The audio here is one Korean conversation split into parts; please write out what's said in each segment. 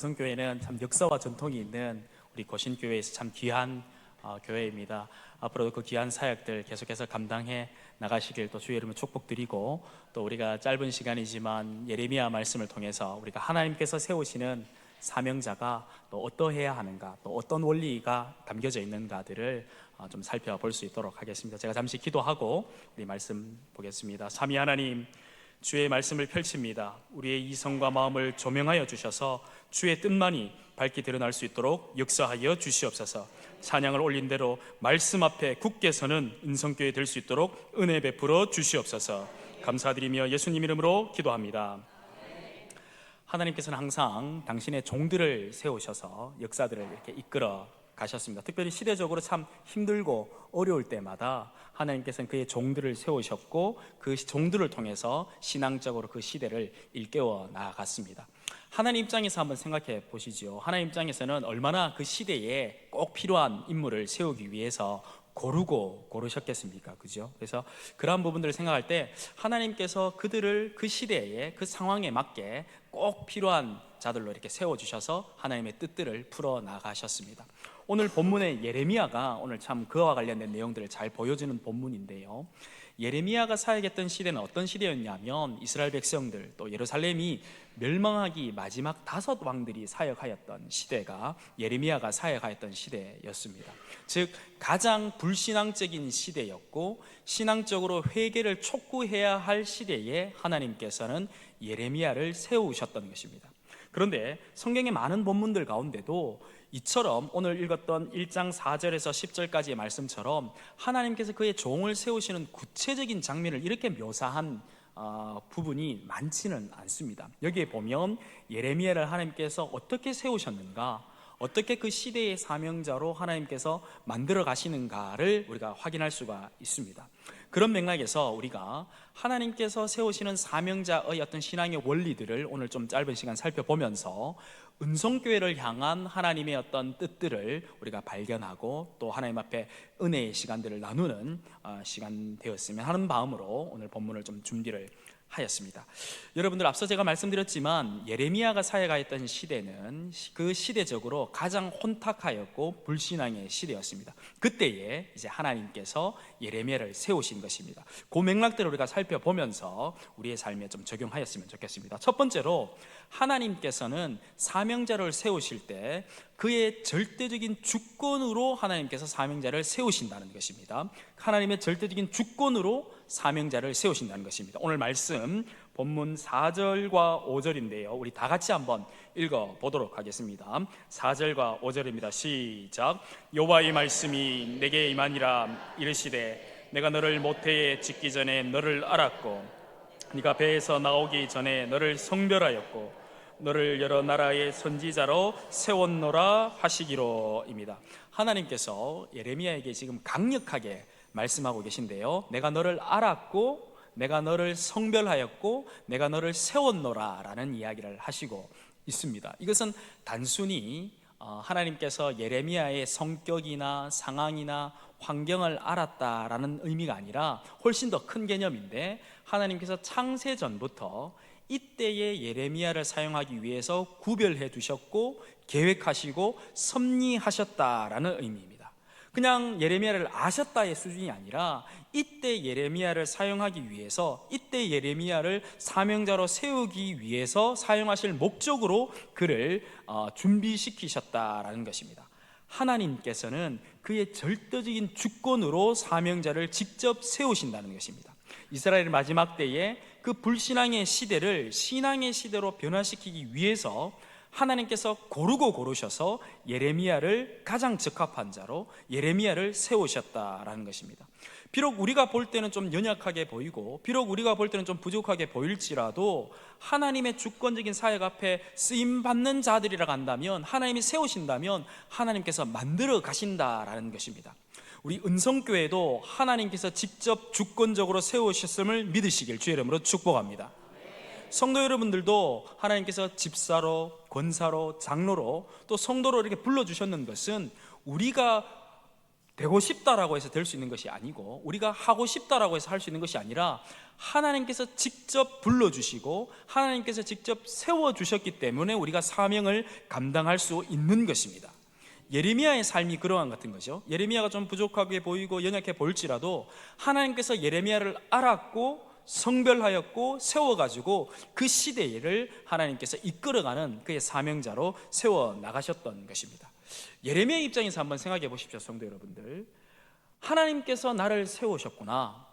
성교회는 참 역사와 전통이 있는 우리 고신교회에서 참 귀한 교회입니다. 앞으로도 그 귀한 사역들 계속해서 감당해 나가시길 또 주의 이름으로 축복드리고, 또 우리가 짧은 시간이지만 예레미야 말씀을 통해서 우리가 하나님께서 세우시는 사명자가 또 어떠해야 하는가, 또 어떤 원리가 담겨져 있는가들을 좀 살펴볼 수 있도록 하겠습니다. 제가 잠시 기도하고 우리 말씀 보겠습니다. 삼위 하나님, 주의 말씀을 펼칩니다. 우리의 이성과 마음을 조명하여 주셔서 주의 뜻만이 밝게 드러날 수 있도록 역사하여 주시옵소서. 찬양을 올린 대로 말씀 앞에 굳게 서는 은성교회 될 수 있도록 은혜 베풀어 주시옵소서. 감사드리며 예수님 이름으로 기도합니다. 하나님께서는 항상 당신의 종들을 세우셔서 역사들을 이렇게 이끌어 가셨습니다. 특별히 시대적으로 참 힘들고 어려울 때마다 하나님께서는 그의 종들을 세우셨고, 그 종들을 통해서 신앙적으로 그 시대를 일깨워 나아갔습니다. 하나님 입장에서 한번 생각해 보시죠. 하나님 입장에서는 얼마나 그 시대에 꼭 필요한 인물을 세우기 위해서 고르고 고르셨겠습니까? 그죠? 그래서 그러한 부분들을 생각할 때 하나님께서 그들을 그 시대에 그 상황에 맞게 꼭 필요한 자들로 이렇게 세워주셔서 하나님의 뜻들을 풀어나가셨습니다. 오늘 본문의 예레미야가 오늘 참 그와 관련된 내용들을 잘 보여주는 본문인데요, 예레미야가 사역했던 시대는 어떤 시대였냐면 이스라엘 백성들, 또 예루살렘이 멸망하기 마지막 5 왕들이 사역하였던 시대가 예레미야가 사역하였던 시대였습니다. 즉 가장 불신앙적인 시대였고, 신앙적으로 회개를 촉구해야 할 시대에 하나님께서는 예레미야를 세우셨던 것입니다. 그런데 성경의 많은 본문들 가운데도 이처럼 오늘 읽었던 1장 4절에서 10절까지의 말씀처럼 하나님께서 그의 종을 세우시는 구체적인 장면을 이렇게 묘사한 부분이 많지는 않습니다. 여기에 보면 예레미야를 하나님께서 어떻게 세우셨는가, 어떻게 그 시대의 사명자로 하나님께서 만들어 가시는가를 우리가 확인할 수가 있습니다. 그런 맥락에서 우리가 하나님께서 세우시는 사명자의 어떤 신앙의 원리들을 오늘 좀 짧은 시간 살펴보면서 은성교회를 향한 하나님의 어떤 뜻들을 우리가 발견하고, 또 하나님 앞에 은혜의 시간들을 나누는 시간 되었으면 하는 마음으로 오늘 본문을 좀 준비를 하였습니다. 여러분들, 앞서 제가 말씀드렸지만 예레미야가 사역하였던 시대는 그 시대적으로 가장 혼탁하였고 불신앙의 시대였습니다. 그때에 이제 하나님께서 예레미야를 세우신 것입니다. 그 맥락들을 우리가 살펴보면서 우리의 삶에 좀 적용하였으면 좋겠습니다. 첫 번째로, 하나님께서는 사명자를 세우실 때 그의 절대적인 주권으로 하나님께서 사명자를 세우신다는 것입니다. 하나님의 절대적인 주권으로 사명자를 세우신다는 것입니다. 오늘 말씀 본문 4절과 5절인데요, 우리 다 같이 한번 읽어보도록 하겠습니다. 4절과 5절입니다. 시작. 여호와의 말씀이 내게 임하니라. 이르시되 내가 너를 모태에 짓기 전에 너를 알았고, 네가 배에서 나오기 전에 너를 성별하였고, 너를 여러 나라의 선지자로 세웠노라 하시기로입니다. 하나님께서 예레미야에게 지금 강력하게 말씀하고 계신데요, 내가 너를 알았고, 내가 너를 성별하였고, 내가 너를 세웠노라 라는 이야기를 하시고 있습니다. 이것은 단순히 하나님께서 예레미야의 성격이나 상황이나 환경을 알았다라는 의미가 아니라 훨씬 더 큰 개념인데, 하나님께서 창세 전부터 이때의 예레미야를 사용하기 위해서 구별해 두셨고 계획하시고 섭리하셨다라는 의미입니다. 그냥 예레미야를 아셨다의 수준이 아니라 이때 예레미야를 사용하기 위해서, 이때 예레미야를 사명자로 세우기 위해서 사용하실 목적으로 그를 준비시키셨다라는 것입니다. 하나님께서는 그의 절대적인 주권으로 사명자를 직접 세우신다는 것입니다. 이스라엘의 마지막 때에 그 불신앙의 시대를 신앙의 시대로 변화시키기 위해서 하나님께서 고르고 고르셔서 예레미야를 가장 적합한 자로 예레미야를 세우셨다라는 것입니다. 비록 우리가 볼 때는 좀 연약하게 보이고, 비록 우리가 볼 때는 좀 부족하게 보일지라도 하나님의 주권적인 사역 앞에 쓰임받는 자들이라고 한다면, 하나님이 세우신다면 하나님께서 만들어 가신다라는 것입니다. 우리 은성교회도 하나님께서 직접 주권적으로 세우셨음을 믿으시길 주의 이름으로 축복합니다. 성도 여러분들도 하나님께서 집사로, 권사로, 장로로, 또 성도로 이렇게 불러주셨는 것은 우리가 되고 싶다라고 해서 될 수 있는 것이 아니고, 우리가 하고 싶다라고 해서 할 수 있는 것이 아니라 하나님께서 직접 불러주시고 하나님께서 직접 세워주셨기 때문에 우리가 사명을 감당할 수 있는 것입니다. 예레미야의 삶이 그러한 같은 거죠. 예레미야가 좀 부족하게 보이고 연약해 보일지라도 하나님께서 예레미야를 알았고 성별하였고 세워가지고 그 시대를 하나님께서 이끌어가는 그의 사명자로 세워 나가셨던 것입니다. 예레미야 입장에서 한번 생각해 보십시오, 성도 여러분들. 하나님께서 나를 세우셨구나,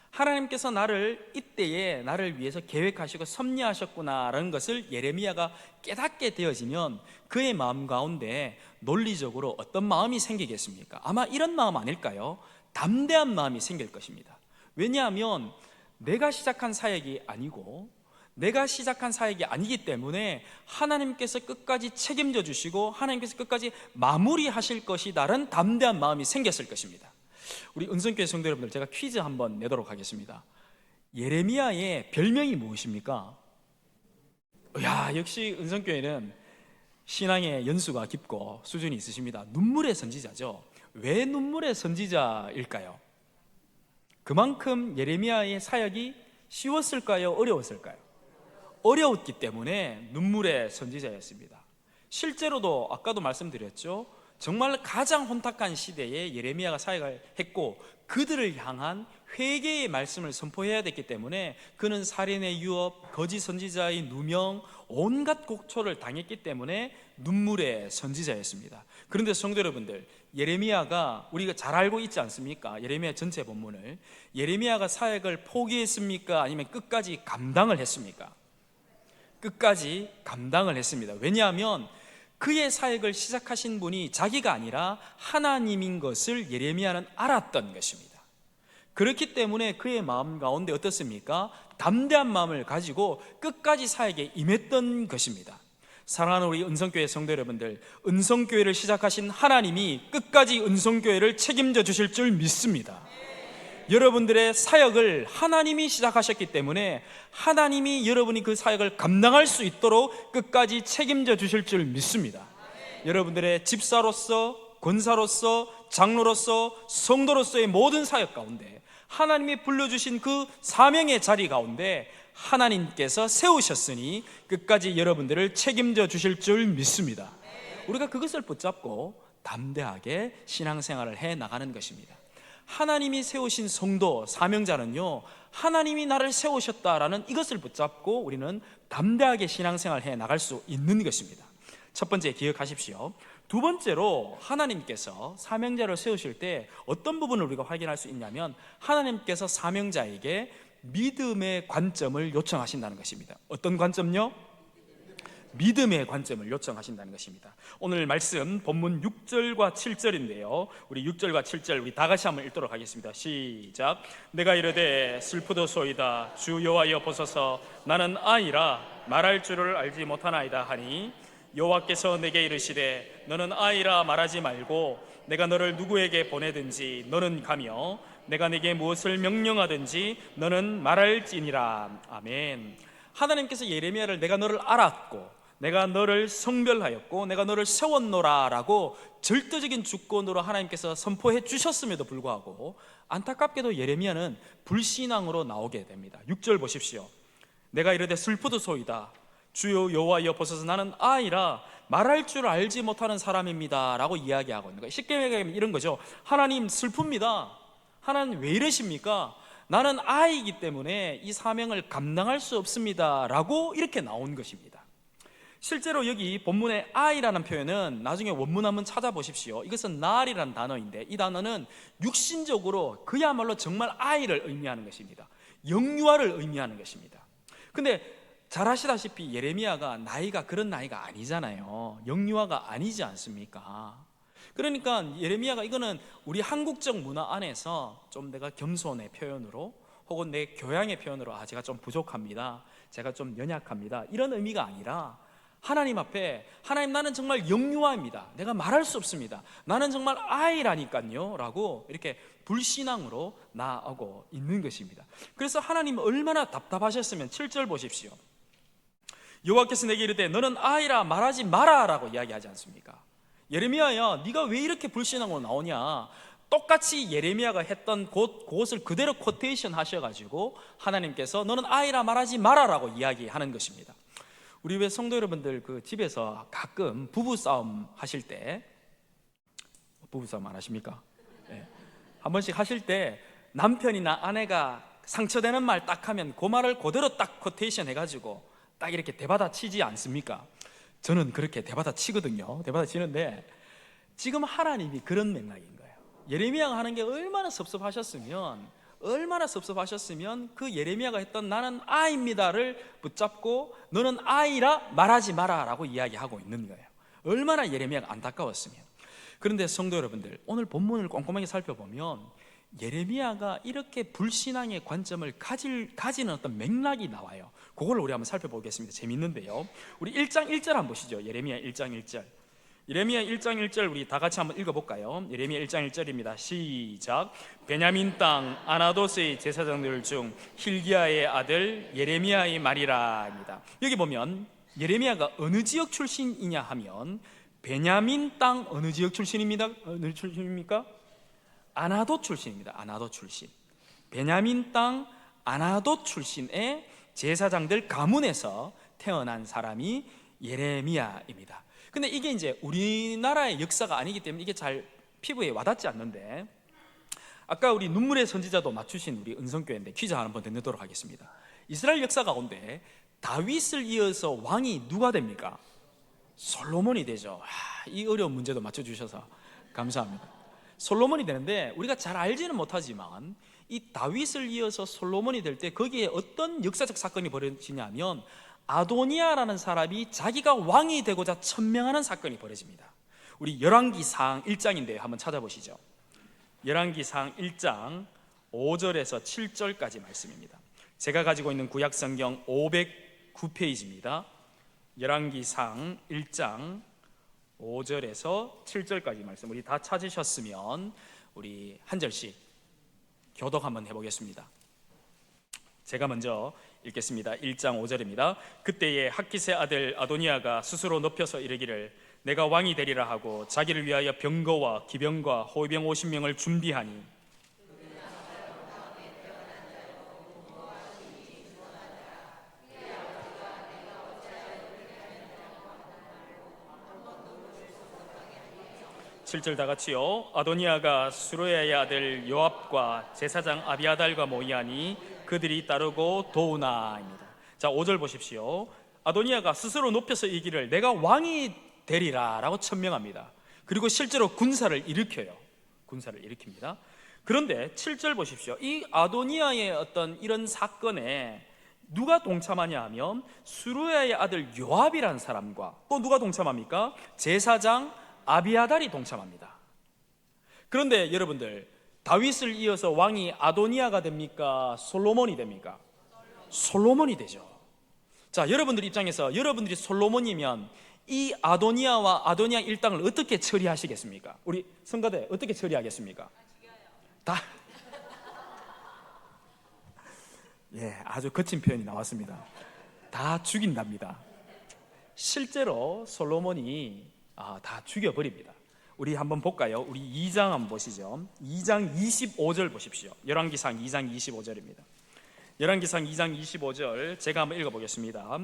하나님께서 나를 이때에 나를 위해서 계획하시고 섭리하셨구나라는 것을 예레미야가 깨닫게 되어지면 그의 마음 가운데 논리적으로 어떤 마음이 생기겠습니까? 아마 이런 마음 아닐까요? 담대한 마음이 생길 것입니다. 왜냐하면 내가 시작한 사역이 아니고 내가 시작한 사역이 아니기 때문에 하나님께서 끝까지 책임져 주시고 하나님께서 끝까지 마무리하실 것이다라는 담대한 마음이 생겼을 것입니다. 우리 은성교회 성도 여러분들, 제가 퀴즈 한번 내도록 하겠습니다. 예레미야의 별명이 무엇입니까? 역시 은성교회는 신앙의 연수가 깊고 수준이 있으십니다. 눈물의 선지자죠. 왜 눈물의 선지자일까요? 그만큼 예레미야의 사역이 쉬웠을까요? 어려웠을까요? 어려웠기 때문에 눈물의 선지자였습니다. 실제로도 아까도 말씀드렸죠. 정말 가장 혼탁한 시대에 예레미야가 사역을 했고 그들을 향한 회개의 말씀을 선포해야 됐기 때문에 그는 살인의 유업, 거짓 선지자의 누명, 온갖 곡초를 당했기 때문에 눈물의 선지자였습니다. 그런데 성도 여러분들, 예레미야가 우리가 잘 알고 있지 않습니까? 예레미야 전체 본문을. 예레미야가 사역을 포기했습니까? 아니면 끝까지 감당을 했습니까? 끝까지 감당을 했습니다. 왜냐하면 그의 사역을 시작하신 분이 자기가 아니라 하나님인 것을 예레미야는 알았던 것입니다. 그렇기 때문에 그의 마음 가운데 어떻습니까? 담대한 마음을 가지고 끝까지 사역에 임했던 것입니다. 사랑하는 우리 은성교회 성도 여러분들, 은성교회를 시작하신 하나님이 끝까지 은성교회를 책임져 주실 줄 믿습니다. 여러분들의 사역을 하나님이 시작하셨기 때문에 하나님이 여러분이 그 사역을 감당할 수 있도록 끝까지 책임져 주실 줄 믿습니다. 여러분들의 집사로서, 권사로서, 장로로서, 성도로서의 모든 사역 가운데 하나님이 불러주신 그 사명의 자리 가운데 하나님께서 세우셨으니 끝까지 여러분들을 책임져 주실 줄 믿습니다. 우리가 그것을 붙잡고 담대하게 신앙생활을 해 나가는 것입니다. 하나님이 세우신 성도, 사명자는요, 하나님이 나를 세우셨다라는 이것을 붙잡고 우리는 담대하게 신앙생활을 해 나갈 수 있는 것입니다. 첫 번째 기억하십시오. 두 번째로 하나님께서 사명자를 세우실 때 어떤 부분을 우리가 확인할 수 있냐면 하나님께서 사명자에게 믿음의 관점을 요청하신다는 것입니다. 어떤 관점요? 믿음의 관점을 요청하신다는 것입니다. 오늘 말씀 본문 6절과 7절인데요 우리 6절과 7절 우리 다 같이 한번 읽도록 하겠습니다. 시작. 내가 이르되 슬프도소이다 주 여호와여 보소서 나는 아이라 말할 줄을 알지 못하나이다 하니 여호와께서 내게 이르시되 너는 아이라 말하지 말고 내가 너를 누구에게 보내든지 너는 가며 내가 네게 무엇을 명령하든지 너는 말할지니라. 아멘. 하나님께서 예레미야를 내가 너를 알았고 내가 너를 성별하였고 내가 너를 세웠노라 라고 절대적인 주권으로 하나님께서 선포해 주셨음에도 불구하고 안타깝게도 예레미야는 불신앙으로 나오게 됩니다. 6절 보십시오. 내가 이르되 슬프도소이다 주여 여호와여 보소서 나는 아이라 말할 줄 알지 못하는 사람입니다 라고 이야기하고 있는 거예요. 쉽게 얘기하면 이런 거죠. 하나님 슬픕니다. 하나님 왜 이러십니까? 나는 아이이기 때문에 이 사명을 감당할 수 없습니다 라고 이렇게 나온 것입니다. 실제로 여기 본문의 아이라는 표현은 나중에 원문 한번 찾아보십시오. 이것은 날이라는 단어인데 이 단어는 육신적으로 그야말로 정말 아이를 의미하는 것입니다. 영유아를 의미하는 것입니다. 근데 잘 아시다시피 예레미야가 나이가 그런 나이가 아니잖아요. 영유아가 아니지 않습니까? 그러니까 예레미야가 이거는 우리 한국적 문화 안에서 좀 내가 겸손의 표현으로 혹은 내 교양의 표현으로 제가 좀 부족합니다, 제가 좀 연약합니다 이런 의미가 아니라 하나님 앞에 하나님 나는 정말 영유아입니다, 내가 말할 수 없습니다, 나는 정말 아이라니까요 라고 이렇게 불신앙으로 나아가고 있는 것입니다. 그래서 하나님 얼마나 답답하셨으면 7절 보십시오. 여호와께서 내게 이르되 너는 아이라 말하지 마라 라고 이야기하지 않습니까? 예레미야야, 네가 왜 이렇게 불신앙으로 나오냐? 똑같이 예레미야가 했던 그것을 그대로 코테이션 하셔가지고 하나님께서 너는 아이라 말하지 마라라고 이야기하는 것입니다. 우리 왜 성도 여러분들 그 집에서 가끔 부부싸움 하실 때, 부부싸움 안 하십니까? 네. 한 번씩 하실 때 남편이나 아내가 상처되는 말 딱 하면 그 말을 그대로 딱 코테이션 해가지고 딱 이렇게 대받아 치지 않습니까? 저는 그렇게 대받아 치거든요. 대받아 치는데 지금 하나님이 그런 맥락인 거예요. 예레미야가 하는 게 얼마나 섭섭하셨으면 그 예레미야가 했던 나는 아이입니다를 붙잡고 너는 아이라 말하지 마라 라고 이야기하고 있는 거예요. 얼마나 예레미야가 안타까웠으면. 그런데 성도 여러분들, 오늘 본문을 꼼꼼하게 살펴보면 예레미야가 이렇게 불신앙의 관점을 가지는 어떤 맥락이 나와요. 그걸 우리 한번 살펴보겠습니다. 재밌는데요, 우리 1장 1절 한번 보시죠. 예레미야 1장 1절. 예레미야 1장 1절 우리 다 같이 한번 읽어볼까요? 예레미야 1장 1절입니다. 시작. 베냐민 땅 아나도스의 제사장들 중 hil기야의 아들 예레미야의 말이라입니다. 여기 보면 예레미야가 어느 지역 출신이냐 하면 베냐민 땅 어느 지역 출신입니다. 어느 출신입니까? 아나도 출신입니다. 아나도 출신. 베냐민 땅 아나도 출신의 제사장들 가문에서 태어난 사람이 예레미야입니다. 근데 이게 이제 우리나라의 역사가 아니기 때문에 이게 잘 피부에 와닿지 않는데, 아까 우리 눈물의 선지자도 맞추신 우리 은성교회인데 퀴즈 한번 내도록 하겠습니다. 이스라엘 역사 가운데 다윗을 이어서 왕이 누가 됩니까? 솔로몬이 되죠. 이 어려운 문제도 맞춰주셔서 감사합니다. 솔로몬이 되는데 우리가 잘 알지는 못하지만 이 다윗을 이어서 솔로몬이 될 때 거기에 어떤 역사적 사건이 벌어지냐면 아도니아라는 사람이 자기가 왕이 되고자 천명하는 사건이 벌어집니다. 우리 열왕기상 1장인데요, 한번 찾아보시죠. 열왕기상 1장 5절에서 7절까지 말씀입니다. 제가 가지고 있는 구약성경 509페이지입니다. 열왕기상 1장 5절에서 7절까지 말씀, 우리 다 찾으셨으면 우리 한 절씩 교독 한번 해보겠습니다. 제가 먼저 읽겠습니다. 1장 5절입니다. 그때에 핫깃의 아들 아도니아가 스스로 높여서 이르기를 내가 왕이 되리라 하고 자기를 위하여 병거와 기병과 호위병 50명을 준비하니 (7절) 다 같이요. 아도니아가 수르야의 아들 요압과 제사장 아비아달과 모이하니 그들이 따르고 도우나입니다. 자, 5절 보십시오. 아도니아가 스스로 높여서 이기를 내가 왕이 되리라 라고 천명합니다. 그리고 실제로 군사를 일으켜요. 군사를 일으킵니다. 그런데 7절 보십시오. 이 아도니아의 어떤 이런 사건에 누가 동참하냐 하면 수르야의 아들 요압이라는 사람과 또 누가 동참합니까? 제사장 아비아달이 동참합니다. 그런데 여러분들, 다윗을 이어서 왕이 아도니아가 됩니까? 솔로몬이 됩니까? 솔로몬이 되죠. 자, 여러분들 입장에서 여러분들이 솔로몬이면 이 아도니아와 아도니아 일당을 어떻게 처리하시겠습니까? 우리 성가대 어떻게 처리하겠습니까? 다 예, 아주 거친 표현이 나왔습니다. 다 죽인답니다. 실제로 솔로몬이 다 죽여버립니다. 우리 한번 볼까요? 우리 2장 한번 보시죠. 2장 25절 보십시오. 열왕기상 2장 25절입니다. 열왕기상 2장 25절 제가 한번 읽어보겠습니다.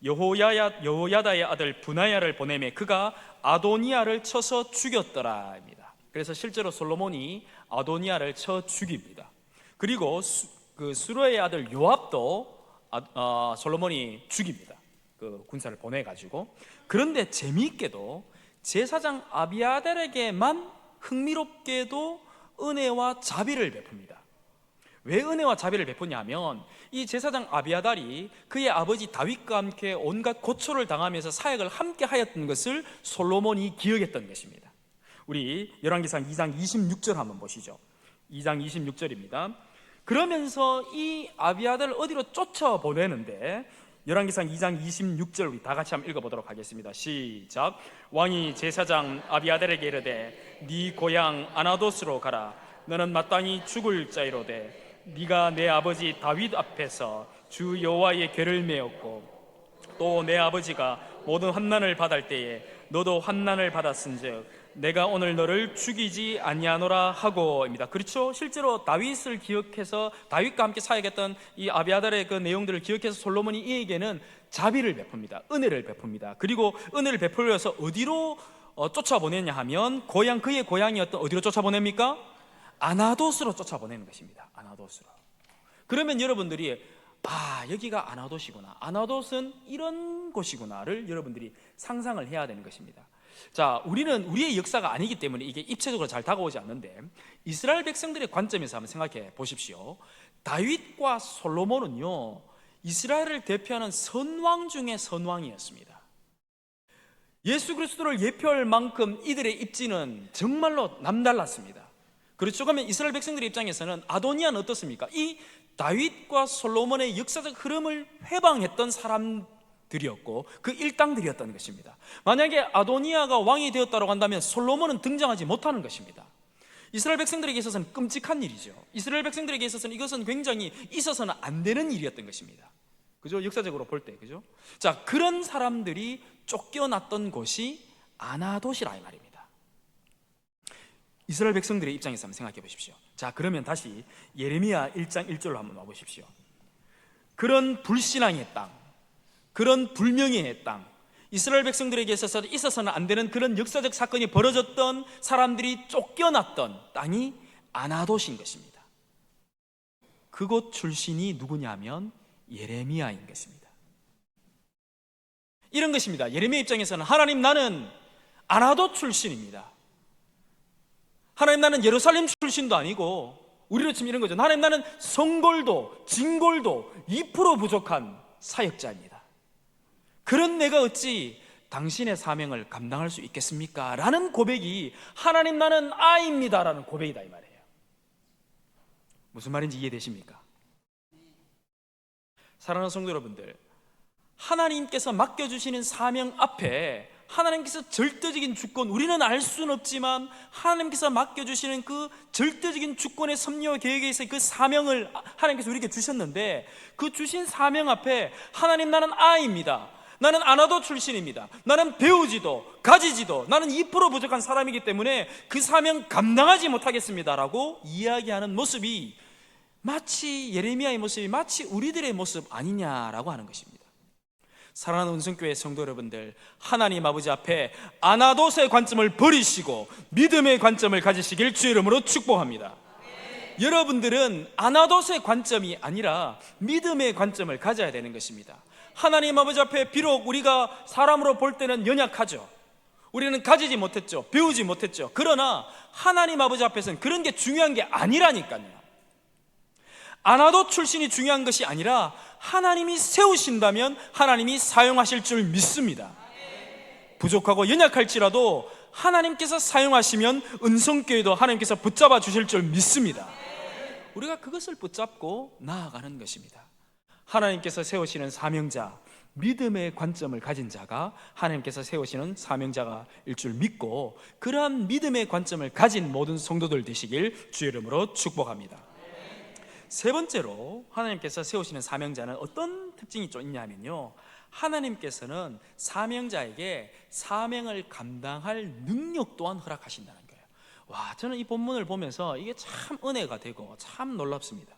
여호야다의 아들 분하야를 보내매 그가 아도니아를 쳐서 죽였더라입니다. 그래서 실제로 솔로몬이 아도니아를 쳐 죽입니다. 그리고 그 수르야의 아들 요압도 솔로몬이 죽입니다. 그 군사를 보내가지고. 그런데 재미있게도 제사장 아비아달에게만 흥미롭게도 은혜와 자비를 베풉니다. 왜 은혜와 자비를 베푸냐 하면 이 제사장 아비아달이 그의 아버지 다윗과 함께 온갖 고초를 당하면서 사역을 함께 하였던 것을 솔로몬이 기억했던 것입니다. 우리 열왕기상 2장 26절 한번 보시죠. 2장 26절입니다. 그러면서 이 아비아달을 어디로 쫓아보내는데 열왕기상 2장 26절 우리 다 같이 한번 읽어보도록 하겠습니다. 시작. 왕이 제사장 아비아달에게 이르되 네 고향 아나도스로 가라. 너는 마땅히 죽을 자이로되 네가 내 아버지 다윗 앞에서 주 여호와의 궤를 메었고 또 내 아버지가 모든 환난을 받을 때에 너도 환난을 받았은즉 내가 오늘 너를 죽이지 아니하노라 하고입니다. 그렇죠? 실제로 다윗을 기억해서 다윗과 함께 사역했던 이 아비아달의 그 내용들을 기억해서 솔로몬이 이에게는 자비를 베풉니다. 은혜를 베풉니다. 그리고 은혜를 베풀어서 어디로 쫓아보내냐 하면 그의 고향이었던 어디로 쫓아보냅니까? 아나돗으로 쫓아보내는 것입니다. 아나돗으로. 그러면 여러분들이 여기가 아나돗이구나, 아나돗은 이런 곳이구나를 여러분들이 상상을 해야 되는 것입니다. 자, 우리는 우리의 역사가 아니기 때문에 이게 입체적으로 잘 다가오지 않는데 이스라엘 백성들의 관점에서 한번 생각해 보십시오. 다윗과 솔로몬은요, 이스라엘을 대표하는 선왕 중에 선왕이었습니다. 예수 그리스도를 예표할 만큼 이들의 입지는 정말로 남달랐습니다. 그렇죠? 그러면 이스라엘 백성들의 입장에서는 아도니아는 어떻습니까? 이 다윗과 솔로몬의 역사적 흐름을 회방했던 사람들이었고 그 일당들이었던 것입니다. 만약에 아도니아가 왕이 되었다고 한다면 솔로몬은 등장하지 못하는 것입니다. 이스라엘 백성들에게 있어서는 끔찍한 일이죠. 이스라엘 백성들에게 있어서는 이것은 굉장히 있어서는 안 되는 일이었던 것입니다. 그죠? 역사적으로 볼 때, 그죠? 자, 그런 사람들이 쫓겨났던 곳이 아나돗이라 이 말입니다. 이스라엘 백성들의 입장에서 한번 생각해 보십시오. 자, 그러면 다시 예레미야 1장 1절로 한번 와보십시오. 그런 불신앙의 땅, 그런 불명예의 땅, 이스라엘 백성들에게 있어서는 안 되는 그런 역사적 사건이 벌어졌던 사람들이 쫓겨났던 땅이 아나돗인 것입니다. 그곳 출신이 누구냐면 예레미야인 것입니다. 이런 것입니다. 예레미야 입장에서는 하나님, 나는 아나돗 출신입니다. 하나님, 나는 예루살렘 출신도 아니고, 우리로 치면 이런 거죠. 하나님, 나는 성골도 진골도 2% 부족한 사역자입니다. 그런 내가 어찌 당신의 사명을 감당할 수 있겠습니까? 라는 고백이 하나님, 나는 아입니다 라는 고백이다 이 말이에요. 무슨 말인지 이해되십니까? 사랑하는 성도 여러분들, 하나님께서 맡겨주시는 사명 앞에 하나님께서 절대적인 주권, 우리는 알 수는 없지만 하나님께서 맡겨주시는 그 절대적인 주권의 섭리와 계획에 있어 그 사명을 하나님께서 우리에게 주셨는데, 그 주신 사명 앞에 하나님, 나는 아입니다, 나는 아나돗 출신입니다, 나는 배우지도 가지지도 나는 2% 부족한 사람이기 때문에 그 사명 감당하지 못하겠습니다 라고 이야기하는 모습이 마치 예레미야의 모습이 마치 우리들의 모습 아니냐라고 하는 것입니다. 사랑하는 은성교회 성도 여러분들, 하나님 아버지 앞에 아나돗의 관점을 버리시고 믿음의 관점을 가지시길 주의 이름으로 축복합니다. 여러분들은 아나돗의 관점이 아니라 믿음의 관점을 가져야 되는 것입니다. 하나님 아버지 앞에 비록 우리가 사람으로 볼 때는 연약하죠. 우리는 가지지 못했죠. 배우지 못했죠. 그러나 하나님 아버지 앞에서는 그런 게 중요한 게 아니라니까요. 아나돗 출신이 중요한 것이 아니라 하나님이 세우신다면 하나님이 사용하실 줄 믿습니다. 부족하고 연약할지라도 하나님께서 사용하시면 은성교회도 하나님께서 붙잡아 주실 줄 믿습니다. 우리가 그것을 붙잡고 나아가는 것입니다. 하나님께서 세우시는 사명자, 믿음의 관점을 가진 자가 하나님께서 세우시는 사명자가일 줄 믿고, 그러한 믿음의 관점을 가진 모든 성도들 되시길 주의 이름으로 축복합니다. 세 번째로 하나님께서 세우시는 사명자는 어떤 특징이 좀 있냐면요, 하나님께서는 사명자에게 사명을 감당할 능력 또한 허락하신다는 거예요. 저는 이 본문을 보면서 이게 참 은혜가 되고 참 놀랍습니다.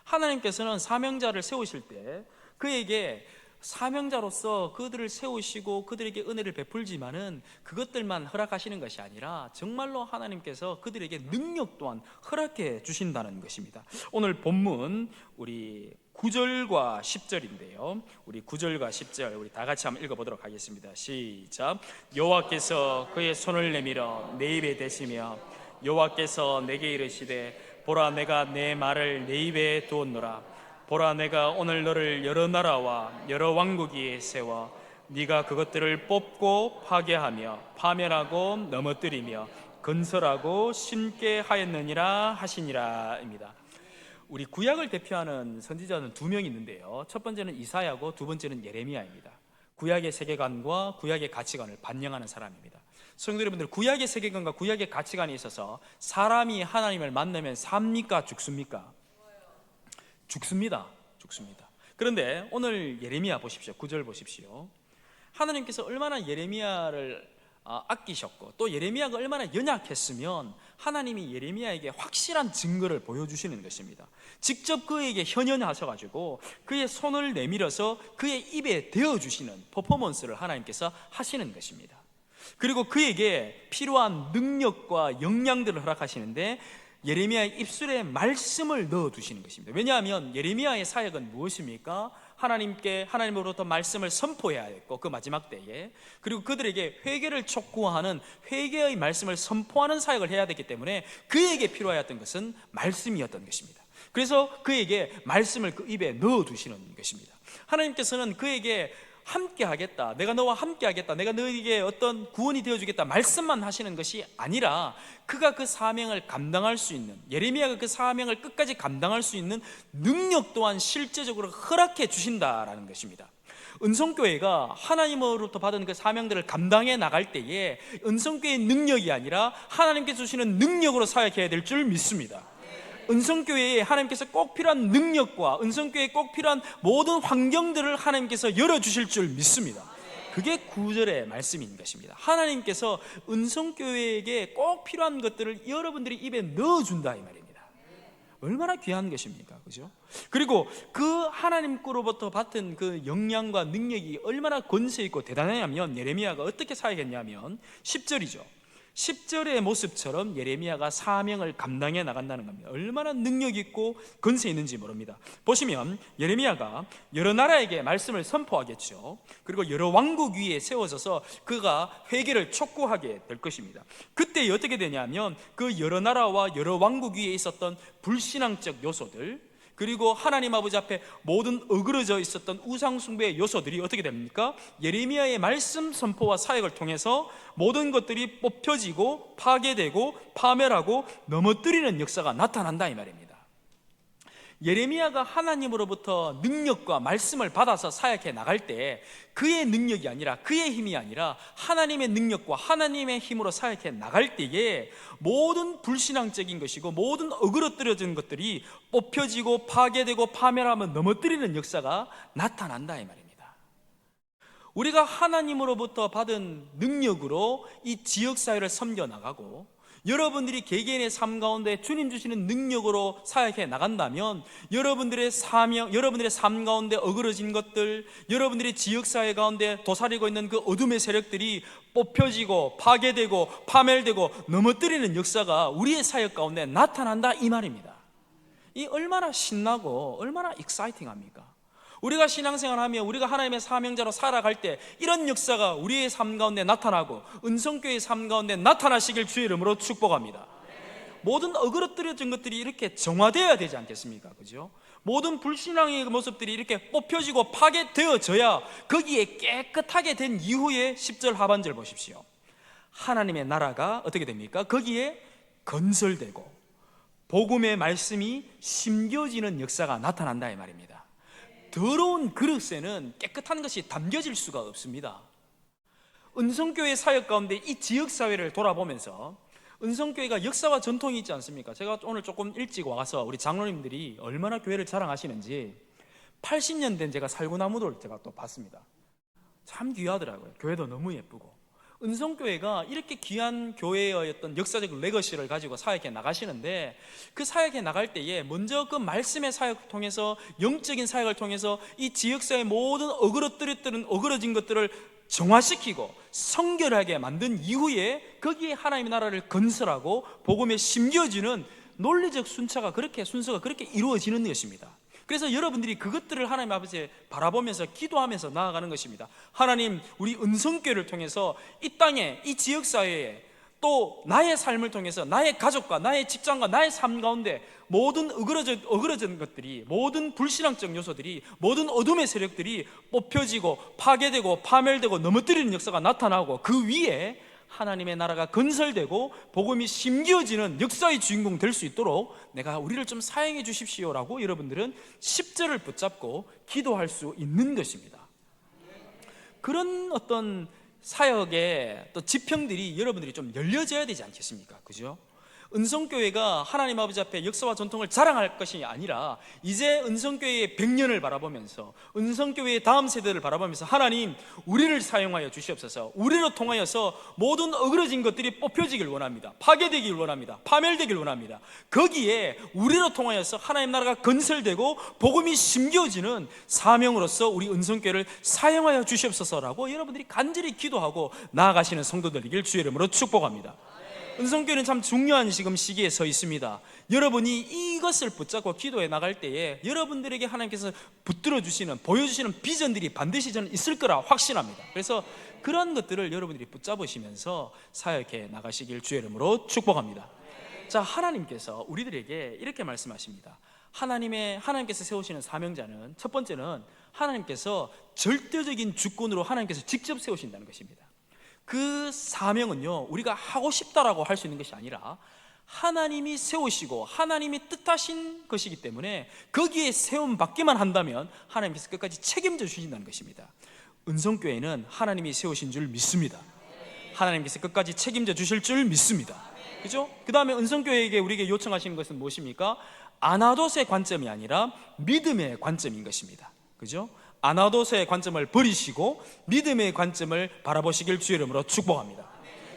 하나님께서는 사명자를 세우실 때 그에게 사명자로서 그들을 세우시고 그들에게 은혜를 베풀지만은 그것들만 허락하시는 것이 아니라 정말로 하나님께서 그들에게 능력 또한 허락해 주신다는 것입니다. 오늘 본문 우리 9절과 10절인데요. 우리 9절과 10절 우리 다 같이 한번 읽어보도록 하겠습니다. 시작. 여호와께서 그의 손을 내밀어 내 입에 대시며 여호와께서 내게 이르시되 보라, 내가 내 말을 내 입에 두었노라. 보라, 내가 오늘 너를 여러 나라와 여러 왕국에 세워 네가 그것들을 뽑고 파괴하며 파멸하고 넘어뜨리며 건설하고 심게 하였느니라 하시니라입니다. 우리 구약을 대표하는 선지자는 두 명 있는데요, 첫 번째는 이사야고 두 번째는 예레미야입니다. 구약의 세계관과 구약의 가치관을 반영하는 사람입니다. 성도 여러분들, 구약의 세계관과 구약의 가치관에 있어서 사람이 하나님을 만나면 삽니까 죽습니까? 죽습니다. 그런데 오늘 예레미야 보십시오. 9절 보십시오. 하나님께서 얼마나 예레미야를 아끼셨고 또 예레미야가 얼마나 연약했으면 하나님이 예레미야에게 확실한 증거를 보여주시는 것입니다. 직접 그에게 현현하셔가지고 그의 손을 내밀어서 그의 입에 대어주시는 퍼포먼스를 하나님께서 하시는 것입니다. 그리고 그에게 필요한 능력과 역량들을 허락하시는데 예레미야의 입술에 말씀을 넣어두시는 것입니다. 왜냐하면 예레미야의 사역은 무엇입니까? 하나님으로부터 말씀을 선포해야 했고 그 마지막 때에, 그리고 그들에게 회개를 촉구하는 회개의 말씀을 선포하는 사역을 해야 됐기 때문에 그에게 필요하였던 것은 말씀이었던 것입니다. 그래서 그에게 말씀을 그 입에 넣어두시는 것입니다. 하나님께서는 그에게 함께 하겠다, 내가 너와 함께 하겠다, 내가 너에게 어떤 구원이 되어주겠다 말씀만 하시는 것이 아니라 그가 그 사명을 감당할 수 있는, 예레미야가 그 사명을 끝까지 감당할 수 있는 능력 또한 실제적으로 허락해 주신다라는 것입니다. 은성교회가 하나님으로부터 받은 그 사명들을 감당해 나갈 때에 은성교회의 능력이 아니라 하나님께서 주시는 능력으로 사역해야 될 줄 믿습니다. 은성교회에 하나님께서 꼭 필요한 능력과 은성교회에 꼭 필요한 모든 환경들을 하나님께서 열어주실 줄 믿습니다. 그게 9절의 말씀인 것입니다. 하나님께서 은성교회에게 꼭 필요한 것들을 여러분들이 입에 넣어준다 이 말입니다. 얼마나 귀한 것입니까? 그죠? 그리고 그 하나님께로부터 받은 그 역량과 능력이 얼마나 권세 있고 대단하냐면 예레미야가 어떻게 사역했냐면 10절이죠. 10절의 모습처럼 예레미야가 사명을 감당해 나간다는 겁니다. 얼마나 능력 있고 권세 있는지 모릅니다. 보시면 예레미야가 여러 나라에게 말씀을 선포하겠죠. 그리고 여러 왕국 위에 세워져서 그가 회개를 촉구하게 될 것입니다. 그때 어떻게 되냐면 그 여러 나라와 여러 왕국 위에 있었던 불신앙적 요소들, 그리고 하나님 아버지 앞에 모든 어그러져 있었던 우상숭배의 요소들이 어떻게 됩니까? 예레미야의 말씀 선포와 사역을 통해서 모든 것들이 뽑혀지고 파괴되고 파멸하고 넘어뜨리는 역사가 나타난다 이 말입니다. 예레미야가 하나님으로부터 능력과 말씀을 받아서 사역해 나갈 때 그의 능력이 아니라 그의 힘이 아니라 하나님의 능력과 하나님의 힘으로 사역해 나갈 때에 모든 불신앙적인 것이고 모든 어그러뜨려진 것들이 뽑혀지고 파괴되고 파멸하면 넘어뜨리는 역사가 나타난다 이 말입니다. 우리가 하나님으로부터 받은 능력으로 이 지역사회를 섬겨나가고 여러분들이 개개인의 삶 가운데 주님 주시는 능력으로 사역해 나간다면 여러분들의 사명, 여러분들의 삶 가운데 어그러진 것들, 여러분들의 지역사회 가운데 도사리고 있는 그 어둠의 세력들이 뽑혀지고 파괴되고 파멸되고 넘어뜨리는 역사가 우리의 사역 가운데 나타난다 이 말입니다. 이 얼마나 신나고 얼마나 익사이팅합니까? 우리가 신앙생활하며 우리가 하나님의 사명자로 살아갈 때 이런 역사가 우리의 삶 가운데 나타나고 은성교회의 삶 가운데 나타나시길 주의 이름으로 축복합니다. 모든 어그러뜨려진 것들이 이렇게 정화되어야 되지 않겠습니까? 그죠? 모든 불신앙의 모습들이 이렇게 뽑혀지고 파괴되어져야 거기에 깨끗하게 된 이후에 10절 하반절 보십시오. 하나님의 나라가 어떻게 됩니까? 거기에 건설되고 복음의 말씀이 심겨지는 역사가 나타난다 이 말입니다. 더러운 그릇에는 깨끗한 것이 담겨질 수가 없습니다. 은성교회 사역 가운데 이 지역사회를 돌아보면서 은성교회가 역사와 전통이 있지 않습니까? 제가 오늘 조금 일찍 와서 우리 장로님들이 얼마나 교회를 자랑하시는지 80년 된 제가 살구나무도를 제가 또 봤습니다. 참 귀하더라고요. 교회도 너무 예쁘고 은성교회가 이렇게 귀한 교회의 어떤 역사적 레거시를 가지고 사역해 나가시는데 그 사역해 나갈 때에 먼저 그 말씀의 사역을 통해서 영적인 사역을 통해서 이 지역사의 모든 어그러진 것들을 정화시키고 성결하게 만든 이후에 거기에 하나님의 나라를 건설하고 복음에 심겨지는 논리적 순서가 그렇게 이루어지는 것입니다. 그래서 여러분들이 그것들을 하나님 아버지에 바라보면서 기도하면서 나아가는 것입니다. 하나님, 우리 은성교회를 통해서 이 땅에, 이 지역사회에 또 나의 삶을 통해서 나의 가족과 나의 직장과 나의 삶 가운데 모든 어그러진 것들이, 모든 불신앙적 요소들이, 모든 어둠의 세력들이 뽑혀지고 파괴되고 파멸되고 넘어뜨리는 역사가 나타나고 그 위에 하나님의 나라가 건설되고 복음이 심겨지는 역사의 주인공 될 수 있도록 우리를 좀 사용해 주십시오라고 여러분들은 10절을 붙잡고 기도할 수 있는 것입니다. 그런 어떤 사역의 또 지평들이 여러분들이 좀 열려져야 되지 않겠습니까? 그죠? 은성교회가 하나님 아버지 앞에 역사와 전통을 자랑할 것이 아니라 이제 은성교회의 100년을 바라보면서 은성교회의 다음 세대를 바라보면서 하나님 우리를 사용하여 주시옵소서. 우리로 통하여서 모든 어그러진 것들이 뽑혀지길 원합니다. 파괴되길 원합니다. 파멸되길 원합니다. 거기에 우리로 통하여서 하나님 나라가 건설되고 복음이 심겨지는 사명으로서 우리 은성교회를 사용하여 주시옵소서라고 여러분들이 간절히 기도하고 나아가시는 성도들이길 주의 이름으로 축복합니다. 은성교회는 참 중요한 지금 시기에 서 있습니다. 여러분이 이것을 붙잡고 기도해 나갈 때에 여러분들에게 하나님께서 붙들어 주시는, 보여주시는 비전들이 반드시 저는 있을 거라 확신합니다. 그래서 그런 것들을 여러분들이 붙잡으시면서 사역해 나가시길 주의 이름으로 축복합니다. 자, 하나님께서 우리들에게 이렇게 말씀하십니다. 하나님께서 세우시는 사명자는 첫 번째는 하나님께서 절대적인 주권으로 하나님께서 직접 세우신다는 것입니다. 그 사명은요, 우리가 하고 싶다라고 할 수 있는 것이 아니라 하나님이 세우시고 하나님이 뜻하신 것이기 때문에 거기에 세움 받기만 한다면 하나님께서 끝까지 책임져 주신다는 것입니다. 은성교회는 하나님이 세우신 줄 믿습니다. 하나님께서 끝까지 책임져 주실 줄 믿습니다. 그죠? 그 다음에 은성교회에게 우리에게 요청하시는 것은 무엇입니까? 아나도스의 관점이 아니라 믿음의 관점인 것입니다. 그죠? 아나도스의 관점을 버리시고 믿음의 관점을 바라보시길 주의 이름으로 축복합니다.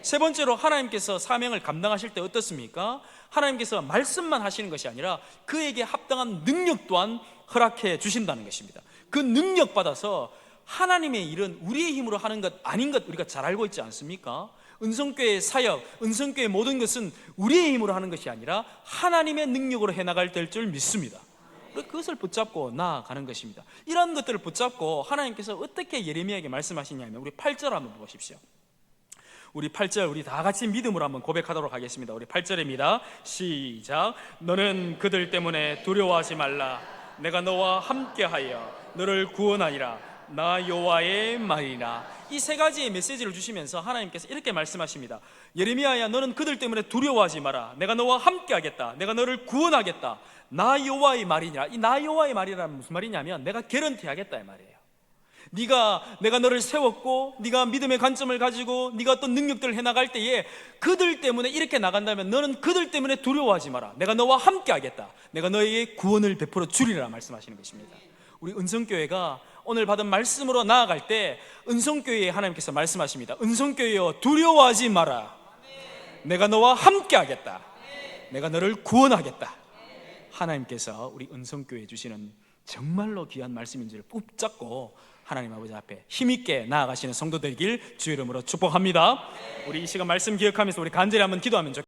세 번째로 하나님께서 사명을 감당하실 때 어떻습니까? 하나님께서 말씀만 하시는 것이 아니라 그에게 합당한 능력 또한 허락해 주신다는 것입니다. 그 능력 받아서 하나님의 일은 우리의 힘으로 하는 것 아닌 것 우리가 잘 알고 있지 않습니까? 은성교회의 사역, 은성교회의 모든 것은 우리의 힘으로 하는 것이 아니라 하나님의 능력으로 해나갈 될 줄 믿습니다. 그것을 붙잡고 나아가는 것입니다. 이런 것들을 붙잡고 하나님께서 어떻게 예레미야에게 말씀하시냐면 우리 8절 한번 보십시오. 우리 8절 우리 다 같이 믿음으로 한번 고백하도록 하겠습니다. 우리 8절입니다. 시작. 너는 그들 때문에 두려워하지 말라. 내가 너와 함께하여 너를 구원하리라. 나 여호와의 말이라. 이 세 가지의 메시지를 주시면서 하나님께서 이렇게 말씀하십니다. 예레미야야, 너는 그들 때문에 두려워하지 마라. 내가 너와 함께하겠다. 내가 너를 구원하겠다. 나 여호와의 말이니라. 이 나 여호와의 말이라는 무슨 말이냐면 내가 개런티하겠다 이 말이에요. 내가 너를 세웠고 네가 믿음의 관점을 가지고 네가 어떤 능력들을 해나갈 때에 그들 때문에 이렇게 나간다면 너는 그들 때문에 두려워하지 마라. 내가 너와 함께하겠다. 내가 너에게 구원을 베풀어 주리라 말씀하시는 것입니다. 우리 은성교회가 오늘 받은 말씀으로 나아갈 때 은성교회에 하나님께서 말씀하십니다. 은성교회여 두려워하지 마라. 내가 너와 함께하겠다. 내가 너를 구원하겠다. 하나님께서 우리 은성교회에 주시는 정말로 귀한 말씀인 줄 붙잡고 하나님 아버지 앞에 힘있게 나아가시는 성도들이길 주의 이름으로 축복합니다. 우리 이 시간 말씀 기억하면서 우리 간절히 한번 기도하면 좋겠습니다.